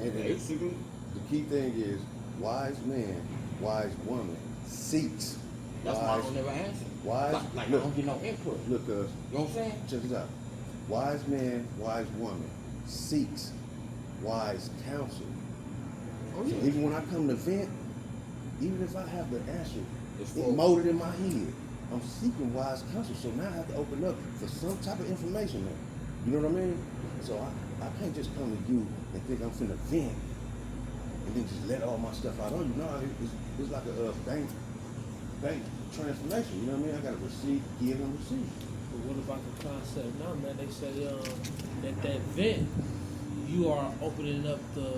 And Basically. the key thing is, wise man, wise woman seeks. That's why I don't never answer. Wise, Like look, I don't get no input. look, You know what I'm saying? check this out. Wise man, wise woman seeks wise counsel. Oh So yeah. even when I come to vent, even if I have the answer It's it for molded in my head, I'm seeking wise counsel. So now I have to open up for some type of information now. You know what I mean? So I can't just come to you and think I'm finna vent and then just let all my stuff out on you. No, it's like a bank transformation. You know what I mean? I got to receive, give, and receive. But what about the concept now, man? They say that vent, you are opening up the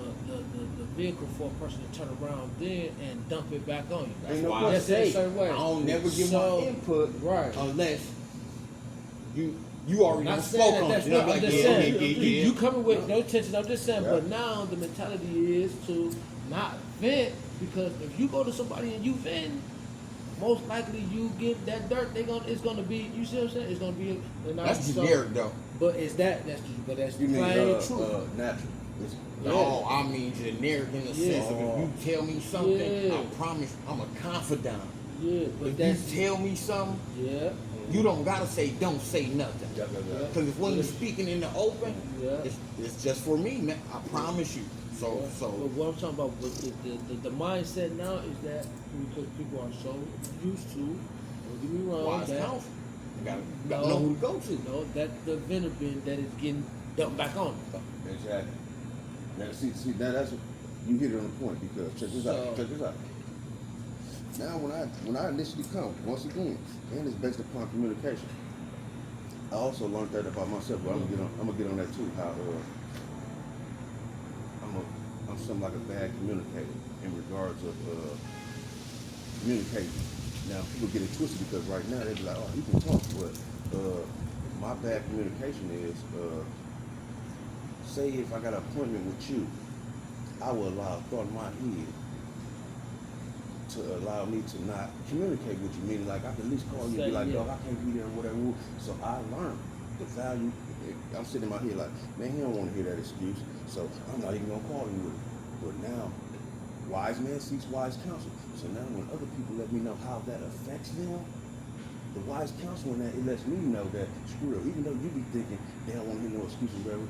vehicle for a person to turn around then and dump it back on you. That's Ain't no why I question. Just in a say certain way. I don't never give So- my input Right. unless you already Not done saying spoke that on that's it. You know, what like, I'm just yeah, saying. yeah. You coming with no intention. I'm just saying. Yeah. But now the mentality is to not vent, because if you go to somebody and you vent, most likely you get that dirt. It's gonna be. You see what I'm saying? It's gonna be. That's generic though. But is that's You mean plain true. natural? It's, No, I mean generic in the Yeah. sense of if you tell me something, Yeah. I promise I'm a confidant. Yeah, but If that's you tell me something, yeah. you don't gotta say don't say nothing. yeah, yeah, yeah. Because if when you're speaking in the open, Yeah. it's just for me, man. I promise you. But So what I'm talking about with the mindset now is that because people are so used to, don't get me wrong, wise that counsel. You gotta know who to go to. No, that the vendor bin that is getting dumped back on. Exactly. Now, see, now that's you hit it on the point because check this out. Check this out. Now, when I initially come, once again, and it's based upon communication. I also learned that about myself, but I'm gonna get on that too. How I'm something like a bad communicator in regards of communicating. Now people get it twisted because right now they be like, oh, you can talk, but my bad communication is say if I got an appointment with you, I will allow a thought in my head to allow me to not communicate with you. Meaning like I can at least call you and be like, dog, I can't be there or whatever. So I learned the value. I'm sitting in my head like, man, he don't want to hear that excuse. So I'm not even gonna call him with it. But now, wise man seeks wise counsel. So now when other people let me know how that affects them, the wise counsel in that, it lets me know that, screw it, even though you be thinking, they don't want to hear no excuses, whatever,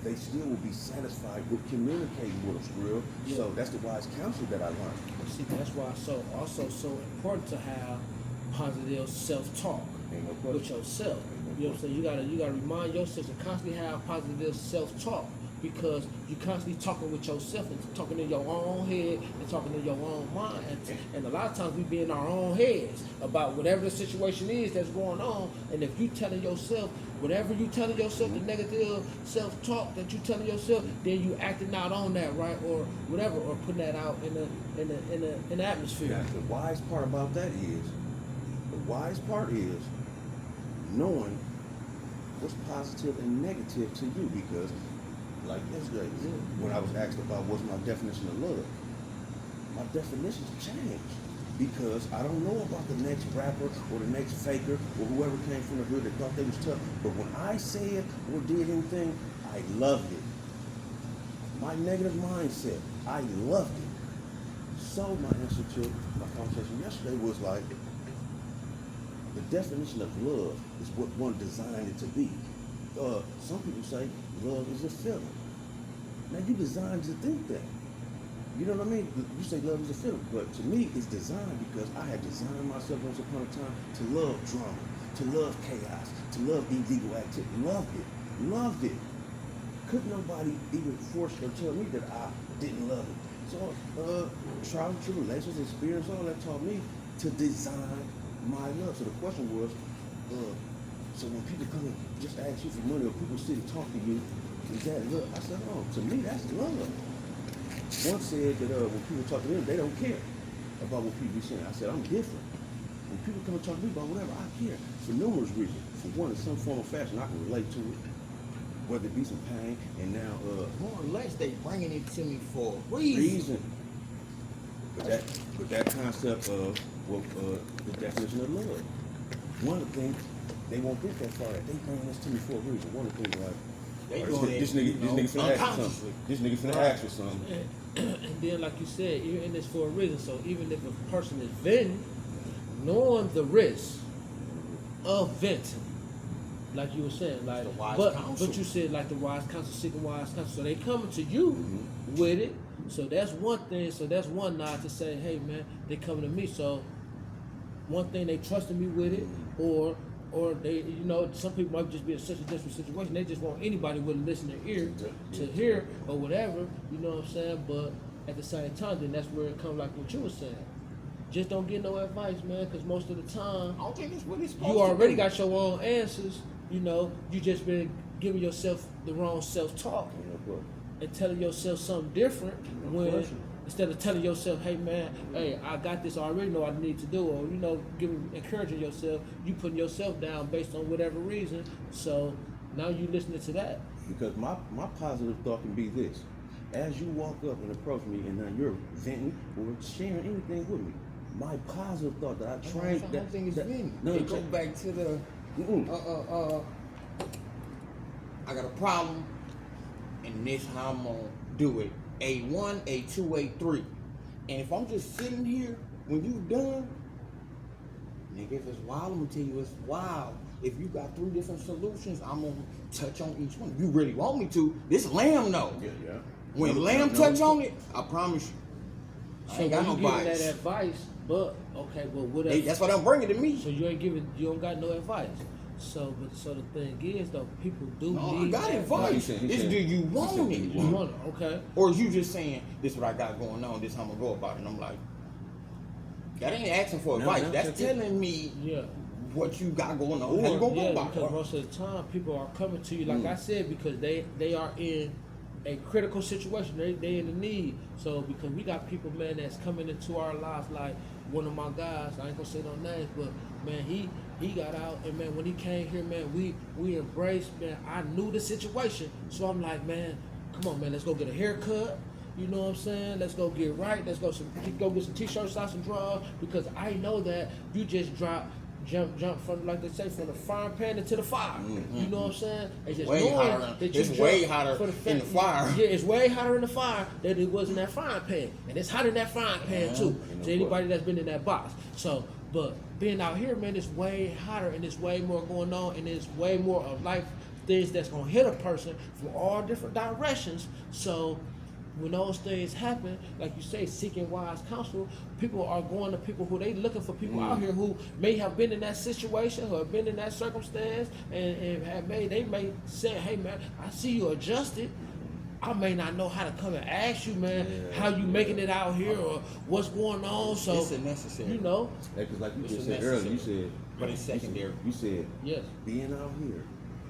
they still will be satisfied with communicating with them, screw it. Yeah. So that's the wise counsel that I learned. See, that's why it's so important to have positive self-talk Ain't no question. with yourself. You know what I'm saying? You gotta remind yourself to constantly have positive self-talk, because you're constantly talking with yourself and talking in your own head and talking in your own mind. And a lot of times we be in our own heads about whatever the situation is that's going on. And if you telling yourself, whatever you telling yourself, the negative self-talk that you telling yourself, then you acting out on that, right? Or whatever, or putting that out in the atmosphere. Now, the wise part about that is, knowing what's positive and negative to you, because like yesterday, when I was asked about what's my definition of love, my definitions changed because I don't know about the next rapper or the next faker or whoever came from the hood that thought they was tough. But when I said or did anything, I loved it. My negative mindset, I loved it. So my answer to my conversation yesterday was like, the definition of love is what one designed it to be. Some people say love is a feeling. Now you designed to think that. You know what I mean? You say love is a feeling, but to me it's designed because I had designed myself once upon a time to love drama, to love chaos, to love illegal activity. Loved it. Couldn't nobody even force or tell me that I didn't love it. So trial and tribulations, experience, all that taught me to design my love. So the question was, so when people come and just ask you for money, or people sit and talk to you, is that love? I said, oh, to me that's love. One said that when people talk to them, they don't care about what people be saying. I said, I'm different. When people come and talk to me about whatever, I care for numerous reasons. For one, in some form or fashion, I can relate to it, whether it be some pain, and now more or less they bringing it to me for a reason. But that concept of what the definition of love. One of the things they won't get that far. They bringing this to me for a reason. One of the things like They This doing it, this nigga, you this know, nigga finna ask for unconsciously. something. This nigga finna Right. ask for something. And then, like you said, you're in this for a reason. So even if a person is venting, knowing the risk of venting, like you were saying, like, The wise but counsel. you said like the wise counsel, seeking wise counsel. So they coming to you with it. So that's one thing. So that's one nod to say, hey man, they coming to me. So one thing, they trusted me with it, or they, you know, some people might just be in such a desperate situation. They just want anybody with a listening ear to hear or whatever. You know what I'm saying? But at the same time, then that's where it comes like what you were saying. Just don't get no advice, man, because most of the time I don't think it's what it's supposed you already to be. got your own answers. You know, you just been giving yourself the wrong self-talk and telling yourself something different when question. instead of telling yourself, hey man, hey, I got this, I already know what I need to do, or you know, encouraging yourself, you putting yourself down based on whatever reason. So now you listening to that. Because my positive thought can be this. As you walk up and approach me and now you're venting or sharing anything with me, my positive thought that I trained I don't think it's venting. No, It go back to the I got a problem, and this how I'm gonna do it. A1, A2, A3. And if I'm just sitting here when you done, nigga, if it's wild, I'm gonna tell you it's wild. If you got 3 different solutions, I'm gonna touch on each one. If you really want me to, this lamb know. Yeah. When No, lamb no, touch no. on it, I promise you. I So ain't got when no you giving bias. that advice, but okay, well what Hey, else? that's what I'm bringing to me. So you ain't giving, you don't got no advice. So, but so the thing is though, people do No, I need got advice. He said- It's do you want it? You want it, okay? Or is you just saying, this is what I got going on, this how I'm gonna go about it? And I'm like, that ain't asking for No, advice. no, That's check it. telling me Yeah. what you got going on. How you gonna go Yeah, about because it? most of the time people are coming to you, like I said, because they are in a critical situation. They in the need. So because we got people, man, that's coming into our lives, like one of my guys, I ain't gonna say no names, but man, he got out, and man, when he came here, man, we embraced, man. I knew the situation, so I'm like, man, come on, man, let's go get a haircut. You know what I'm saying? Let's go get right. Let's go get some t-shirts, socks, and drawers, because I know that you just jump from, like they say, from the frying pan into the fire. You know what I'm saying? It's just Way knowing hotter. that you It's way jumped hotter for in the fire. Yeah, it's way hotter in the fire than it was in that frying pan, and it's hot in that frying pan too. To anybody that's been in that box. So, but being out here, man, it's way hotter, and there's way more going on, and there's way more of life things that's gonna hit a person from all different directions. So when those things happen, like you say, seeking wise counsel, people are going to people who they looking for people out here who may have been in that situation or have been in that circumstance and they may say, hey man, I see you adjusted. I may not know how to come and ask you, man, how you making it out here or what's going on. So It's a necessary. you know, Because like you It's just a said earlier, you necessary. said, But it's secondary. You said yes. being out here,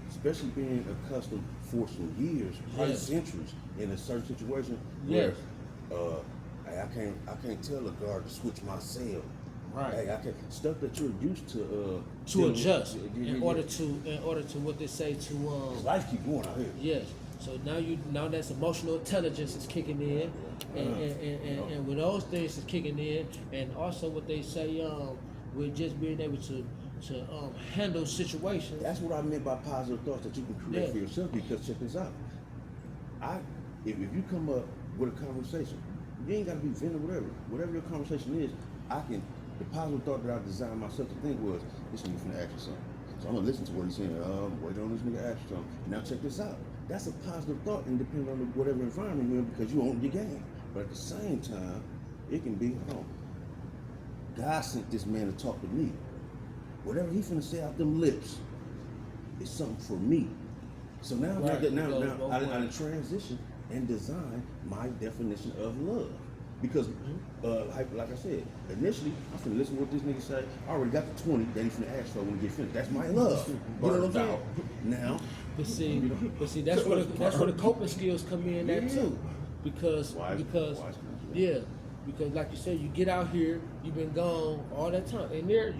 especially being accustomed for some years, probably Yes. centuries, in a certain situation Yes. where hey, I can't tell a guard to switch my cell. Right. Hey, I can't stuff that you're used to To dealing with. adjust Yeah. in order to what they say to 'Cause life keep going out here. yes. So now that's emotional intelligence is kicking in, and when those things is kicking in, and also what they say with just being able to handle situations. That's what I meant by positive thoughts that you can create Yeah. for yourself. Because check this out, if you come up with a conversation, you ain't got to be venting whatever your conversation is. The positive thought that I designed myself to think was, this nigga finna ask you something. So I'm gonna listen to what he's saying. Wait on this nigga ask you something. Now check this out. That's a positive thought, and depending on whatever environment you're in, because you own your game. But at the same time, it can be, God sent this man to talk to me. Whatever he finna say out them lips is something for me. So now, Right, now it goes both I ways. transition and design my definition of love. Because, like I said, initially, I'm finna listen to what this nigga say. I already got the 20 that he finna ask for when he get finished. That's my love. You know what I'm saying? Now, But see, that's where the coping skills come in there too, because Wise counsel. yeah, because like you said, you get out here, you've been gone all that time, and there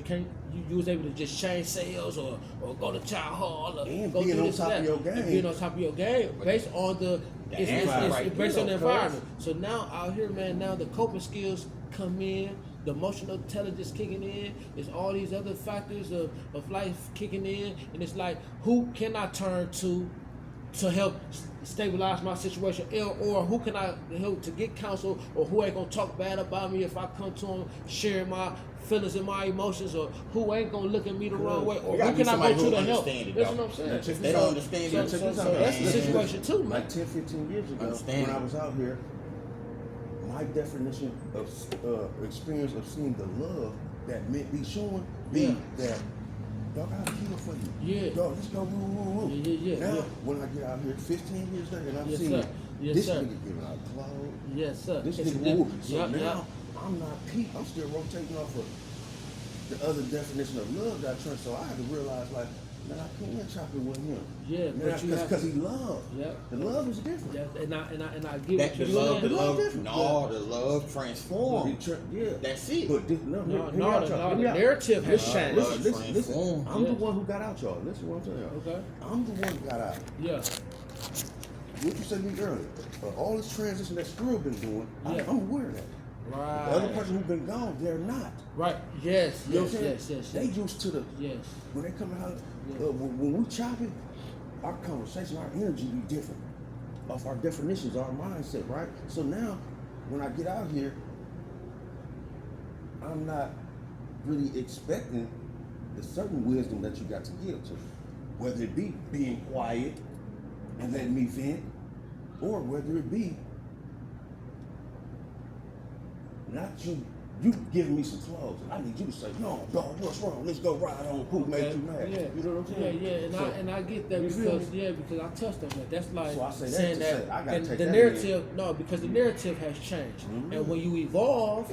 you was able to just change sales or go to child hall or And go being do on this top and of that. your game. And being on top of your game based on the it's environment. based on the Yeah, environment. So now out here, man, now the coping skills come in. The emotional intelligence kicking in, it's all these other factors of life kicking in, and it's like, who can I turn to to help stabilize my situation, or who can I help to get counsel, or who ain't gonna talk bad about me if I come to them sharing my feelings and my emotions, or who ain't gonna look at me the wrong way, or You gotta who be can I somebody go to who to help? understand it, That's dog. what I'm saying. Now, check They don't understand so, it. so, Check this so out, that's the man. situation too, man. Like 10, 15 years ago, Understand when I it. was out here, my definition of experience of seeing the love that meant be showing be that, dog, I'll kill for you. Yeah. Dog, let's go, woo, woo, woo. Yeah. Now, when I get out here 15 years later and I'm Yes, seeing sir. Yes, this sir. nigga giving out clothes, Yes, sir. this It's nigga, a woo. diff- So Yep, now, yep. I'm not peak, I'm still rotating off of the other definition of love that I turned, so I had to realize, like, man, I can't chop it with him. Yeah, but you have because he loved. Yep. The love is different. Yeah, and I get That what the you're love, the saying. love, different. no, the love transformed. Yeah. That's it. But this, no, No, hear me no, out, the y'all. Hear me out. narrative has Listen, changed. Listen. Transformed. I'm the Yes. one who got out, y'all. Listen what I'm telling y'all. Okay. I'm the one who got out. Yeah. What you said to me earlier, all this transition that Skrill been doing, Yeah. I'm aware of that. Right. The other person who's been gone, they're not. Right. Yes. You know Yes. what I'm saying? Yes. They used to the, Yes. when they come out, Yeah. when we chopping, our conversation, our energy be different. Of our definitions, our mindset, right? So now, when I get out here, I'm not really expecting the certain wisdom that you got to give to, whether it be being quiet and letting me vent, or whether it be not you giving me some clothes, and I need you to say, no, dog, what's wrong? Let's go ride on who made you mad. Yeah. You know what I'm saying? Yeah, and So, I get that you feel because me? because I touched on that. That's like So I say that saying to that say, I gotta and take the that narrative because the narrative has changed, Mhm. and when you evolve,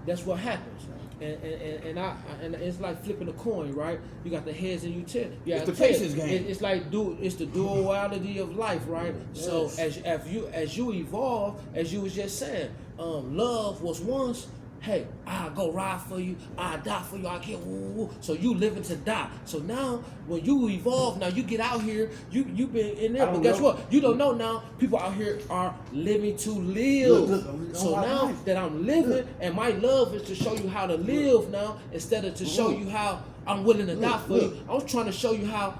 that's what happens. And it's like flipping a coin, right? You got the heads and you tail. You It's got the patience game. It's like it's the duality of life, right? So as you evolve, as you was just saying, love was once. Hey, I'll go ride for you. I'll die for you. I'll get woo, woo. So you living to die. So now, when you evolve, now you get out here. You been in there, I but don't guess know. what? You don't know now. People out here are living to live. Look, So my now life. that I'm living, Look. and my love is to show you how to live now, instead of to show Look. you how I'm willing to die for Look. you. I was trying to show you how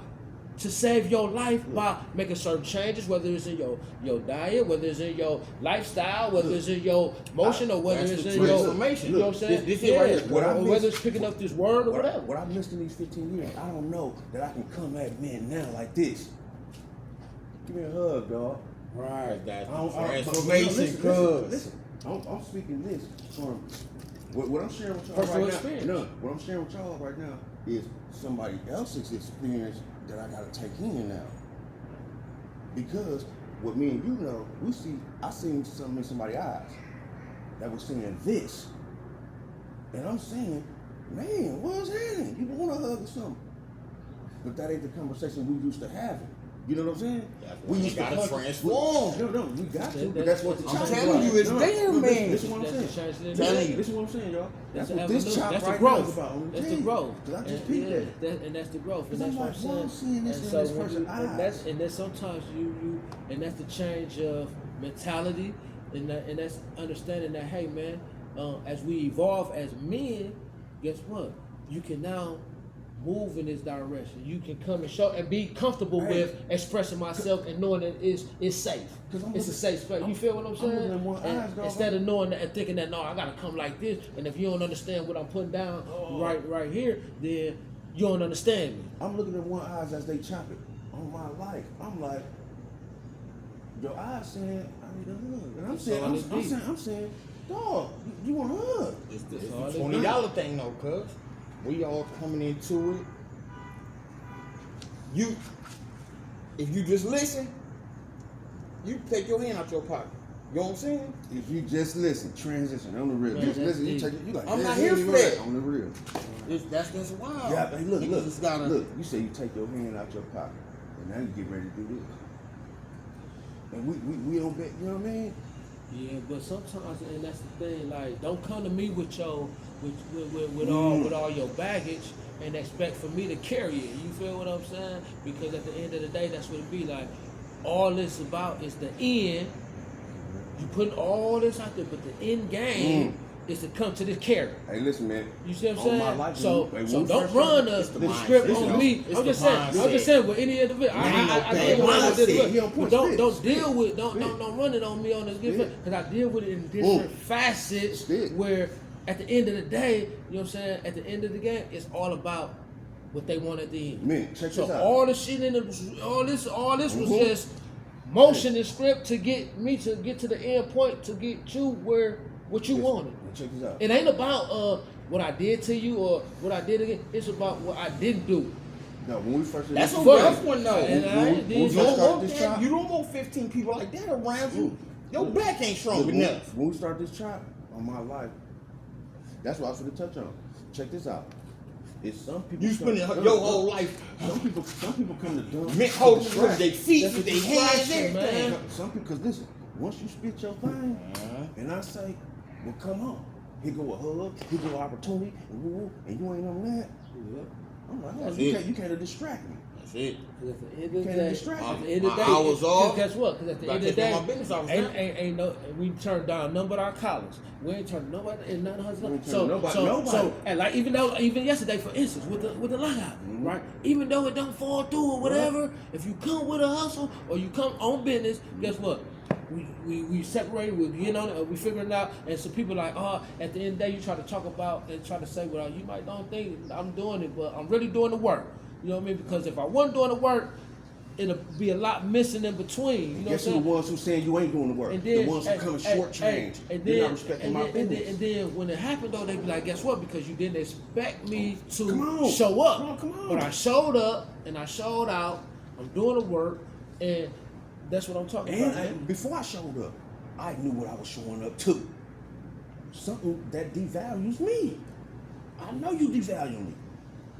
to save your life by making certain changes, whether it's in your diet, whether it's in your lifestyle, whether it's in your motion, or whether That's it's the in your, transformation. you know what I'm saying? This is right here. What I or missed- whether it's picking up this word or whatever. What I missed in these 15 years, I don't know that I can come at men now like this. Give me a hug, dog. Right, that's I don't- the I don't- transformation, listen, cuz. listen. I'm speaking this from what I'm sharing with y'all Personal right experience. now. No, what I'm sharing with y'all right now is somebody else's experience that I gotta take in now. Because what me and you know, I seen something in somebody's eyes that was saying this. And I'm saying, man, what's happening? You want a hug or something. But that ain't the conversation we used to have. You know what I'm saying? That's We why used you to gotta hug- transform. No, we got to. That- But that's what the I'm chop telling is you, it's about. there, man. This is what I'm That's the saying. change in Telling you. This is what I'm saying, y'all. That's the what this evolution. chop That's right the growth. now is about. I'm That's the telling you. growth. 'Cause I just And, peeped yeah, that. and that's the growth. And Cause that's I'm what like, I'm why saying. I'm seeing this And in so this when person's eyes? and then sometimes you and that's the change of mentality, and that's understanding that, hey man, as we evolve as men, guess what? You can now move in this direction. You can come and show and be comfortable Hey. with expressing myself and knowing that it's safe. 'Cause I'm It's a looking- safe space. You feel what I'm I'm saying? looking in one And eyes, dog. instead of knowing that and thinking that no, I gotta come like this, and if you don't understand what I'm putting down right here, then you don't understand me. I'm looking at one eyes as they chop it on my life. I'm like, your eyes saying, I need a hug. And I'm That's saying, all it be. I'm saying, dog, you want a hug? It's the all it $20 thing though, cuz. We all coming into it. If you just listen, you take your hand out your pocket. You know what I'm saying? If you just listen, transition on the real. Man, Just that's listen, you deep. take it. You like, I'm man, not you here ain't for even that. right on the real. That's wild. Yeah, hey, look, Niggas just gotta, look. You say you take your hand out your pocket, and now you get ready to do this. And we don't bet. You know what I mean? Yeah, but sometimes, and that's the thing. Like, don't come to me with your with all your baggage and expect for me to carry it. You feel what I'm saying? Because at the end of the day, that's what it be like. All it's about is the end. You putting all this out there, but the end game is to come to this character. Hey, listen, man. You see what I'm All saying? my life, So, when so we don't first run started, the mindset. script Listen, on me. it's I'm the just saying. I'm mindset. just saying with any individual. Ain't no I bad deal with it mindset. this He on way. point. But don't Spit. deal with don't Spit. run it on me on this Spit. different because I deal with it in different facets. Spit. Where at the end of the day, you know what I'm saying? At the end of the game, it's all about what they want at the end. Man, check So this out. all the shit in the all this was Mhm. just motion and script to get me to get to the end point to get you where what you wanted. Check this out. It ain't about what I did to you or what I did again. It's about what I didn't do. No, when we first did That's a this- Fuck rough it. one though. And I When did we You that. first don't started want this that. trial, You don't want 15 people like that around you. Your Look. back ain't strong Look, enough. when we start this trial on my life, that's what I was going to touch on. Check this out. It's some people. You spending come- your whole life Some people come to dumb. men holding to them with distract. their feet, That's with a their hands, distraction, everything. man. Some people, because listen, once you spit your thing, and I say, well, come on. Here go a hug, here go an opportunity, and woo, and you ain't on that. I'm like, That's you it. can't distract me. That's it. Because at the end of the Can't day, distract at me. the end of the My day, hours off. guess what? Because at the Gotta end of the take day, my business hours ain't, now. ain't no, we turned down none but our college. We ain't turned nobody and none of us. We ain't So, turned nobody- so, nobody. so, and like even yesterday, for instance, with the lockout, right? Even though it don't fall through or whatever, if you come with a hustle or you come on business, guess what? We separated, we getting on it, we figuring it out, and some people like, oh, at the end of the day, you try to talk about and try to say, well, you might don't think I'm doing it, but I'm really doing the work. You know what I mean? Because if I wasn't doing the work, it'll be a lot missing in between. You know what I'm Guess who the saying? ones who saying you ain't doing the work? And then, the ones who come short change. They're not respecting my business. and then when it happened though, they be like, guess what? Because you didn't expect me to Come on. show up. Come on. But I showed up and I showed out. I'm doing the work, and that's what I'm talking And about. Man. before I showed up, I knew what I was showing up to. Something that devalues me. I know you devalue me.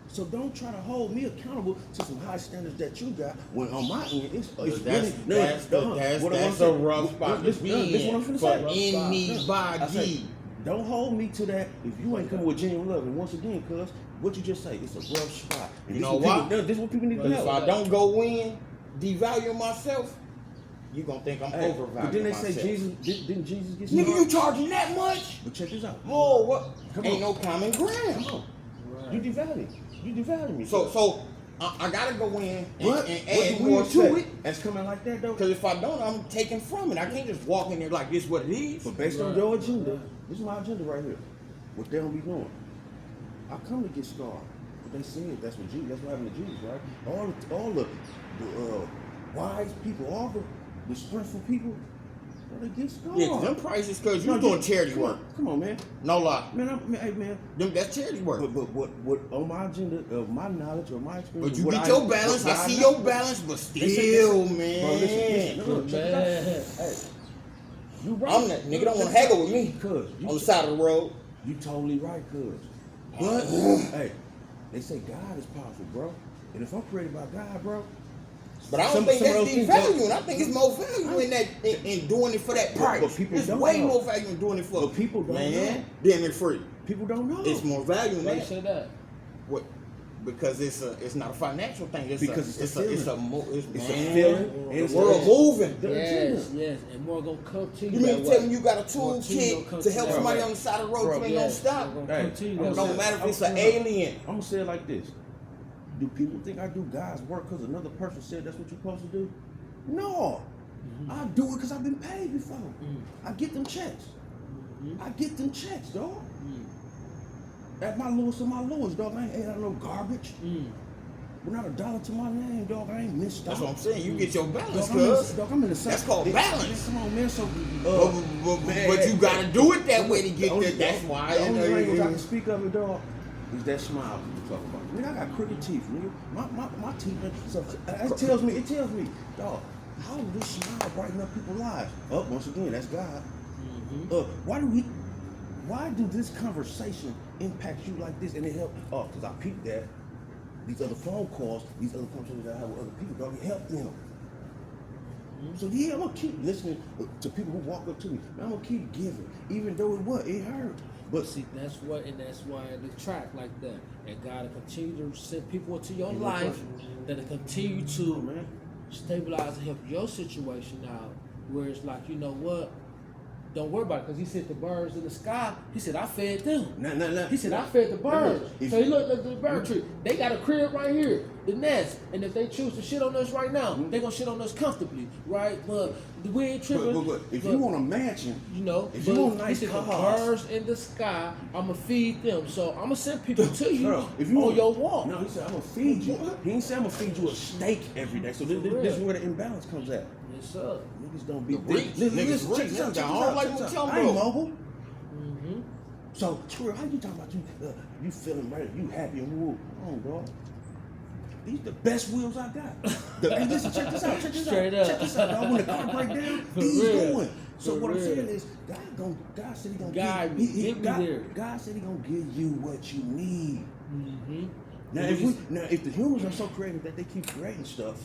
So don't try to hold me accountable to some high standards that you got when on my end it's That's what I that's wanna a say. rough spot to This be what I'm in finna for say. I say, anybody. don't hold me to that if you ain't coming with genuine love. And once again, cuz, what you just say, it's a rough spot. And You this know what why? people- This is what people need to But if know. I don't go in, devalue myself, you gonna think I'm Hey, overvaluing but then they myself. say Jesus didn't Jesus get Nigga, you smart? charging that much? But check this out. Oh, what? Come Ain't on. no common ground. Come on. You devalue. You devalue me. So I gotta go in What? and What add do we more to expect? it. That's coming like that though. Because if I don't, I'm taking from it. I can't just walk in there like this what it is. But based on Right. your agenda, this is my agenda right here. What they don't be doing. I come to get scarred. But they said that's what happened to Jesus, right? All the wise people, all the strengthful people, well, they get scarred. Yeah, 'cause them prices because you No, doing just- charity come work. on, Come on, man. No lie. Hey man. That's charity work. But what on my agenda of my knowledge or my experience? But you what get I- your balance. what I see know- your balance, but They say- still, Bro, man. listen, look, check it out. Man. Hey, you right. I'm that nigga. Don't want to haggle with me Cuz on the side of the road. You totally right, cuz. But hey, they say God is powerful, bro. And if I'm created by God, bro. But I don't some- think some of that's those things devaluing. I think it's more value in that in doing it for that price. But people it's don't way know. more value in doing it for But people don't man, know. than it free. People don't know. It's more value in Why you that. say that? What? Because it's not a financial thing. It's Because a, it's a it's a feeling. mo- it's It's a man, feeling, and The it's world a- moving. The Yes, agenda. yes, and more gonna come to you. You mean that to tell way. me you got a More toolkit gonna come to help that somebody way. on the side of the road Bro, you ain't yes, gonna stop? more gonna come to you Hey, that It don't way. matter if it's I'm an saying- alien. I'm gonna say it like this. Do people think I do God's work because another person said that's what you're supposed to do? No. I do it because I've been paid before. I get them checks. I get them checks, dog. At my lowest of my lowest, dog. I ain't out no garbage. But not a dollar to my name, dog. I ain't missed That's out. what I'm saying. You get your balance, Dog, I'm in, cuz. dog, I'm in the same. That's called balance. Come on, man. So, But you gotta do it that way to get there. That's why. The only language I can speak of it, dog, is that smile you talk about. Nigga, I got crooked teeth, nigga. My teeth, man. So it tells me, dog, how does this smile brighten up people's lives? Once again, that's God. Why do this conversation impact you like this and it help? Because I peeped that. These other phone calls, these other conversations that I have with other people, dog, it helped them. So yeah, I'm gonna keep listening to people who walk up to me. I'm gonna keep giving, even though it hurt. But See, that's why the track like that, and God will continue to send people into your You know life what? that'll continue Come to on, man. stabilize and help your situation out. Where it's like, you know what, don't worry about it, because he said the birds in the sky. He said I fed them. Nah. He said I fed the birds. If- So he looked at the bird tree. They got a crib right here, the nest. And if they choose to shit on us right now, they gonna shit on us comfortably, right? But we ain't tripping. But if you want a mansion, you know, if but you want he nice said the cars, birds in the sky, I'ma feed them. So I'ma send people to you bro, if you on want, your walk. No, he said I'm gonna feed you. He ain't say I'm gonna feed you a steak every day. So this is where the imbalance comes at. Yes, sir. Niggas don't be The reach. Niggas reach. check this I don't out, like check this what out. y'all I ain't bro. mobile. Mm-hmm. So, Trill, how you talking about you feeling right, you happy and woo? Come on, dog. These the best wheels I got. Hey, listen, check this out, Straight up. Check this out, dog. When the car break down, For these real. going. So For what I'm real. saying is, God said he gonna God, give get me there. God said he gonna give you what you need. Mm-hmm. Now, if the humans are so creative that they keep creating stuff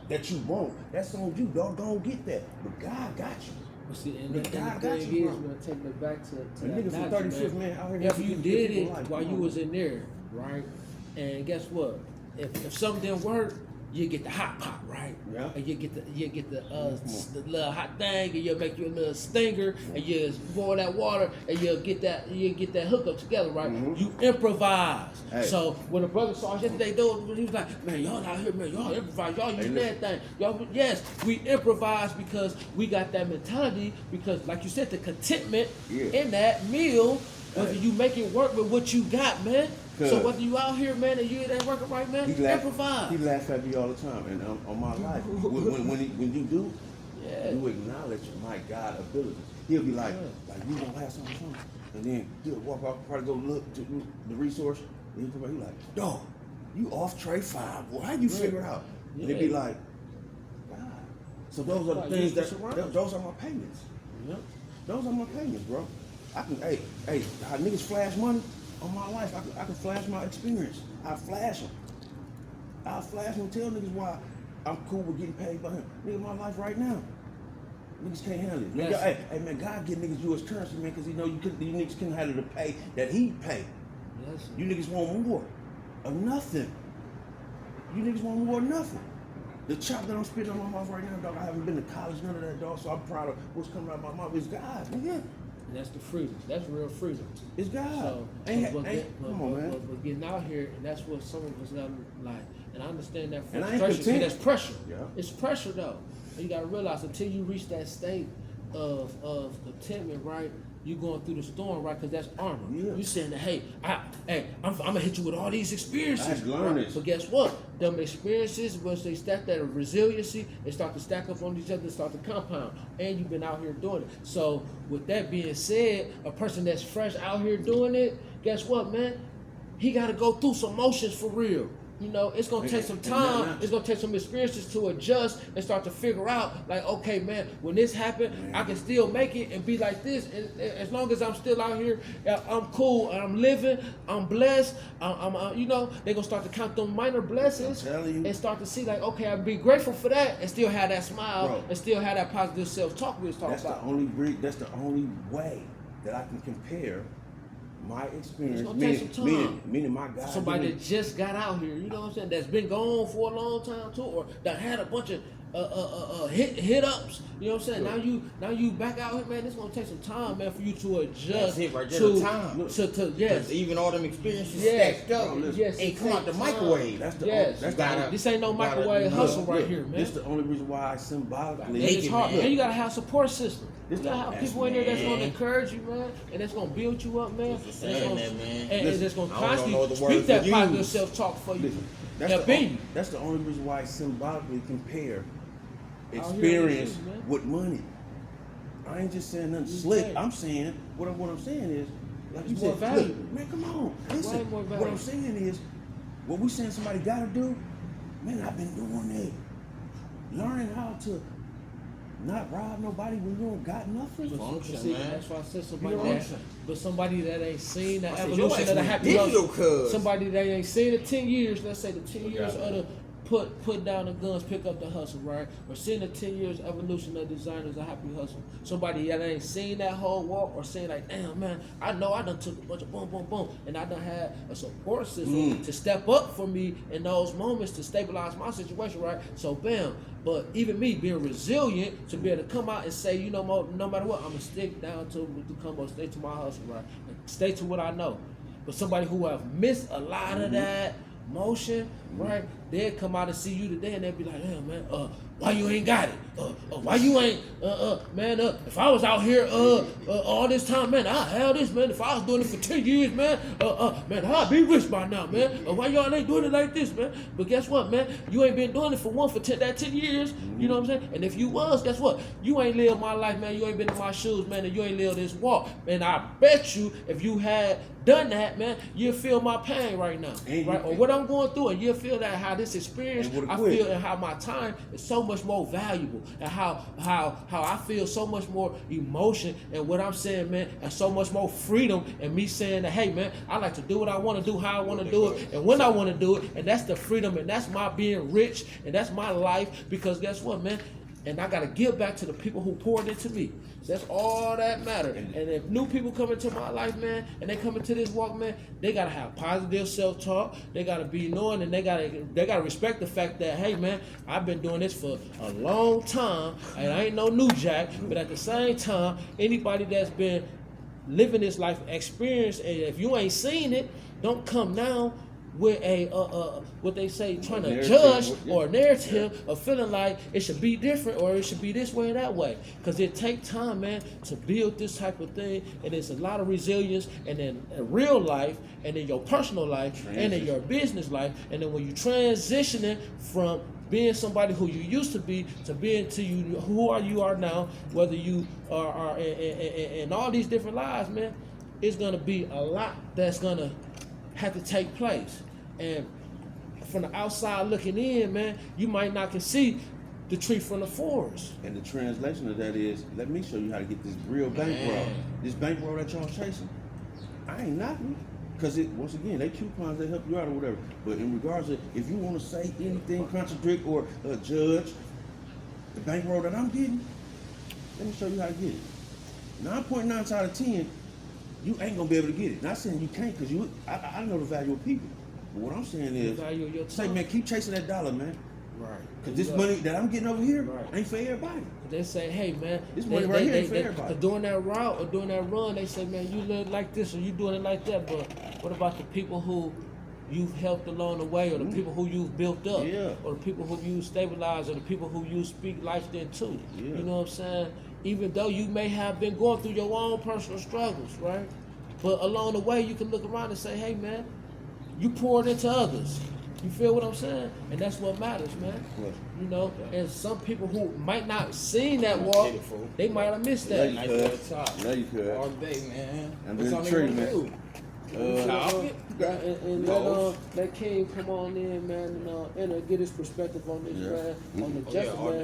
that you want, that's on you, dog. Go get that. But God got you. But see, and But the God thing got you, is, bro. man, taking it back to A that nigga from analogy, 35th, man, out here if helping you people did live it life, while come you on. was in there, right? And guess what? If something didn't work, you get the hot pot, right? Yeah. And you get the little hot thing, and you'll make you a little stinger, and you boil that water, and you'll get that hookup together, right? Mhm. You improvise. Hey. So when the brother saw us yesterday doing, he was like, "Man, y'all out here, man, y'all improvise, y'all use that thing, y'all." Yes, we improvise because we got that mentality. Because, like you said, the contentment Yeah. in that meal, whether Hey. you make it work with what you got, man. So Good. whether you out here, man, and you ain't working right, man, He improvise. laugh at me all the time, and on my life, when you do, Yeah. you acknowledge my God ability. He'll be like you gonna have something, and then he'll walk off, probably go look to the resource, and he'll come back, he like, dog, you off tray 5, boy, how you figure it out? And he'll be Yeah. like, God. So those are the Right, things use the surroundings. those are my payments. Yep. Those are my payments, bro. I can, hey, how niggas flash money on my life, I can flash my experience. I flash them. I'll flash them and tell niggas why I'm cool with getting paid by him. Nigga, my life right now. Niggas can't handle it. Nigga, Yes. hey, man, God give niggas U.S. currency, man, because you niggas couldn't handle the pay that he paid. Yes. You niggas want more of nothing. You niggas want more of nothing. The chop that I'm spitting on my mouth right now, dog, I haven't been to college, none of that, dog, so I'm proud of what's coming out of my mouth. It's God, nigga. And that's the freedom. That's real freedom. It's God. So, Come on, man. But getting out here, and that's what some of us got like. And I understand that And I ain't frustration. content. That's pressure. Yeah. It's pressure though. And you gotta realize until you reach that state of contentment, right? You going through the storm, right? Because that's armor. Yeah. You saying that, hey, I'm gonna hit you with all these experiences. I had to learn right? this. But guess what? Them experiences, once they stack that resiliency, they start to stack up on each other, start to compound. And you've been out here doing it. So with that being said, a person that's fresh out here doing it, guess what, man? He got to go through some motions for real. You know, it's gonna take some time. It's gonna take some experiences to adjust and start to figure out, like, okay, man, when this happened, I can still make it and be like this. And as long as I'm still out here, I'm cool. I'm living. I'm blessed. I'm you know, they gonna start to count them minor blessings I'm telling you. and start to see, like, okay, I be grateful for that and still have that smile Bro. and still have that positive self-talk we was talking That's about. that's the only way that I can compare my experience, It's gonna take some time. meaning my God. Somebody that just got out here, you know what I'm saying, that's been gone for a long time too, or that had a bunch of hit ups, you know what I'm saying? Sure. Now you back out here, man. It's gonna take some time, man, for you to adjust That's it right there, to the time. to yes. 'Cause even all them experiences Yes, stacked up, bro, listen. yes, ain't it come out the takes microwave. That's the Yes. that's Gotta- the This ain't no gotta- microwave look, hustle right here, man. This the only reason why I symbolically And Make it's it, hard, man. and you gotta have support system. You This gotta the- have that's people in there that's gonna man. encourage you, man, and that's gonna build you up, man. Just And saying that's gonna, that, man. and Listen, that's gonna I don't know constantly the speak words that to positive use. self-talk for you. Listen, that's the only reason why I symbolically compare Out here, experience listen, man. with money. I ain't just saying nothing You slick. say. I'm saying what I'm saying is, like you It's more said, valuable. look, man, come on, listen. Way more What valuable. I'm saying is, what we saying somebody gotta do, man, I've been doing it. Learning how to not rob nobody when you don't got nothing. But Function, see, man. that's why I said somebody You know that, but somebody that ain't seen the I said, your evolution ass of the went happy digital, love. cuz. Somebody that ain't seen the 10 years, let's say the 10 years of the put down the guns, pick up the hustle, right? Or seeing the 10 years evolution of designers of Happy Hustle. Somebody that ain't seen that whole walk or saying like, damn man, I know I done took a bunch of boom, boom, boom, and I done had a support system to step up for me in those moments to stabilize my situation, right? So bam. But even me being resilient to be able to come out and say, you know, no matter what, I'm gonna stick down to come up, stay to my hustle, right? And stay to what I know. But somebody who have missed a lot of that motion, right? They'll come out and see you today and they'll be like, damn man, why you ain't got it? Why you ain't, man, if I was out here, all this time, man, I had this, man. If I was doing it for 10 years, man, man, I'd be rich by now, man. Why y'all ain't doing it like this, man? But guess what, man? You ain't been doing it for 10 years, you know what I'm saying? And if you was, guess what? You ain't lived my life, man. You ain't been in my shoes, man, and you ain't lived this walk. And I bet you, if you had done that, man, you'll feel my pain right now, right? Or what I'm going through, and you'll feel that how this experience I feel and how my time is so much more valuable, and how I feel so much more emotion and what I'm saying, man, and so much more freedom, and me saying that, hey, man, I like to do what I want to do, how I want to do it, and when I want to do it, and that's the freedom, and that's my being rich, and that's my life, because guess what, man? And I gotta give back to the people who poured into me. That's all that matters. And if new people come into my life, man, and they come into this walk, man, they gotta have positive self-talk. They gotta be knowing, and they gotta respect the fact that, hey, man, I've been doing this for a long time, and I ain't no new jack. But at the same time, anybody that's been living this life experience, and if you ain't seen it, don't come now with a what they say, trying to judge or a narrative of feeling like it should be different or it should be this way or that way. Because it takes time, man, to build this type of thing, and it's a lot of resilience, and then in real life, and in your personal life, and in your business life, and then when you transitioning from being somebody who you used to be to being to you are now, whether you are in all these different lives, man, it's gonna be a lot that's gonna have to take place. And from the outside looking in, man, you might not can see the tree from the forest. And the translation of that is, let me show you how to get this real bankroll. This bankroll that y'all chasing, I ain't knocking. Because once again, they coupons, they help you out or whatever. But in regards to, if you want to say anything, contradict or judge the bankroll that I'm getting, let me show you how to get it. 9.9 out of 10, you ain't gonna be able to get it. Not saying you can't, because I know the value of people. But what I'm saying is, say, man, keep chasing that dollar, man. Right. Because this money that I'm getting over here ain't for everybody. They say, hey, man, this money right here ain't for everybody. During that route or during that run, they say, man, you live like this or you doing it like that. But what about the people who you've helped along the way, or the people who you've built up, or the people who you stabilized, or the people who you speak life into? You know what I'm saying? Even though you may have been going through your own personal struggles, right? But along the way, you can look around and say, hey, man, you poured into others. You feel what I'm saying? And that's what matters, man. You know, and some people who might not seen that walk, they might have missed that. Love you, cuz. All day, man. I'm What's doing on tree, the man. And let King come on in, man, and get his perspective on this, man, on the Jeff, man,